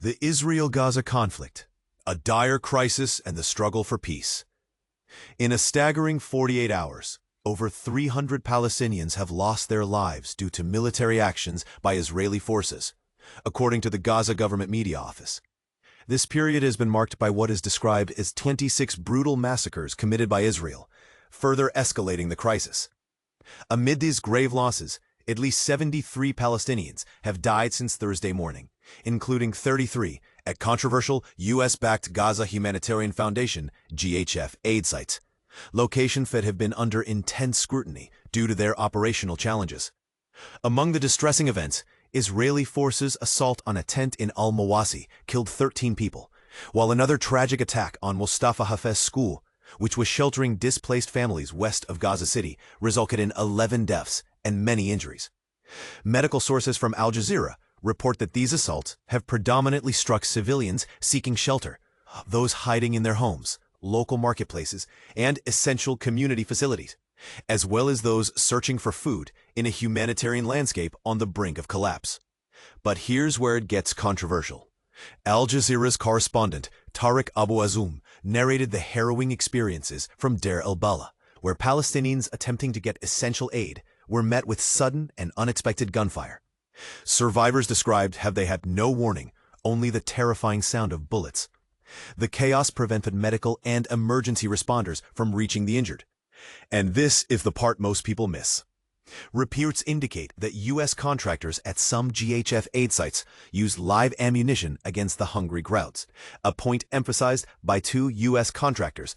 The Israel-Gaza conflict, a dire crisis and the struggle for peace. In a staggering 48 hours, over 300 Palestinians have lost their lives due to military actions by Israeli forces, according to the Gaza government media office. This period has been marked by what is described as 26 brutal massacres committed by Israel, further escalating the crisis. Amid these grave losses, at least 73 Palestinians have died since Thursday morning, including 33 at controversial U.S.-backed Gaza Humanitarian Foundation (GHF) aid sites, locations that have been under intense scrutiny due to their operational challenges. Among the distressing events, Israeli forces' assault on a tent in Al-Mawasi killed 13 people, while another tragic attack on Mustafa Hafez School, which was sheltering displaced families west of Gaza City, resulted in 11 deaths and many injuries. Medical sources from Al Jazeera report that these assaults have predominantly struck civilians seeking shelter, those hiding in their homes, local marketplaces, and essential community facilities, as well as those searching for food in a humanitarian landscape on the brink of collapse. But here's where it gets controversial. Al Jazeera's correspondent, Tariq Abu Azum, narrated the harrowing experiences from Deir el-Bala, where Palestinians attempting to get essential aid were met with sudden and unexpected gunfire. Survivors described how they had no warning, only the terrifying sound of bullets. The chaos prevented medical and emergency responders from reaching the injured. And this is the part most people miss. Reports indicate that U.S. contractors at some GHF aid sites used live ammunition against the hungry crowds, a point emphasized by 2 U.S. contractors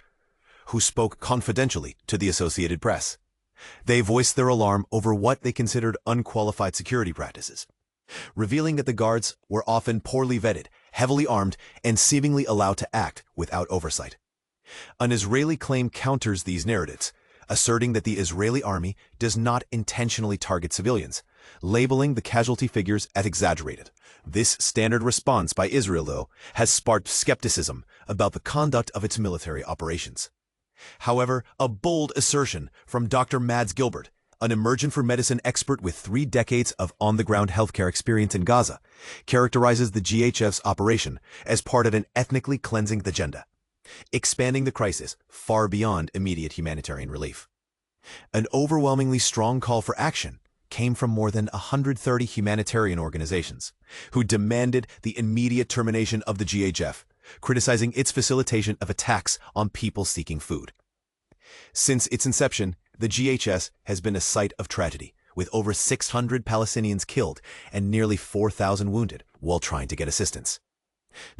who spoke confidentially to the Associated Press. They voiced their alarm over what they considered unqualified security practices, revealing that the guards were often poorly vetted, heavily armed, and seemingly allowed to act without oversight. An Israeli claim counters these narratives, asserting that the Israeli army does not intentionally target civilians, labeling the casualty figures as exaggerated. This standard response by Israel, though, has sparked skepticism about the conduct of its military operations. However, a bold assertion from Dr. Mads Gilbert, an emergent medicine expert with 3 decades of on-the-ground healthcare experience in Gaza, characterizes the GHF's operation as part of an ethnically cleansing agenda, expanding the crisis far beyond immediate humanitarian relief. An overwhelmingly strong call for action came from more than 130 humanitarian organizations, who demanded the immediate termination of the GHF, criticizing its facilitation of attacks on people seeking food. Since its inception, the GHS has been a site of tragedy, with over 600 Palestinians killed and nearly 4,000 wounded while trying to get assistance.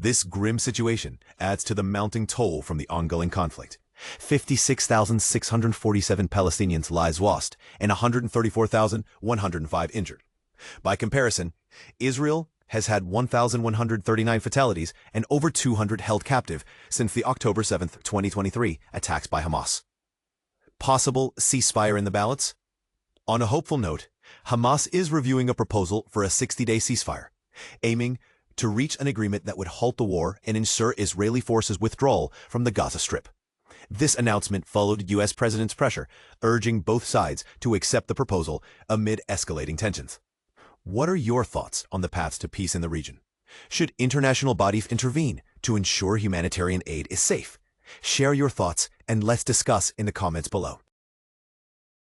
This grim situation adds to the mounting toll from the ongoing conflict. 56,647 Palestinians' lives lost and 134,105 injured. By comparison, Israel has had 1,139 fatalities and over 200 held captive since the October 7, 2023 attacks by Hamas. Possible ceasefire in the balance? On a hopeful note, Hamas is reviewing a proposal for a 60-day ceasefire, aiming to reach an agreement that would halt the war and ensure Israeli forces' withdrawal from the Gaza Strip. This announcement followed U.S. President's pressure, urging both sides to accept the proposal amid escalating tensions. What are your thoughts on the paths to peace in the region? Should international bodies intervene to ensure humanitarian aid is safe? Share your thoughts and let's discuss in the comments below.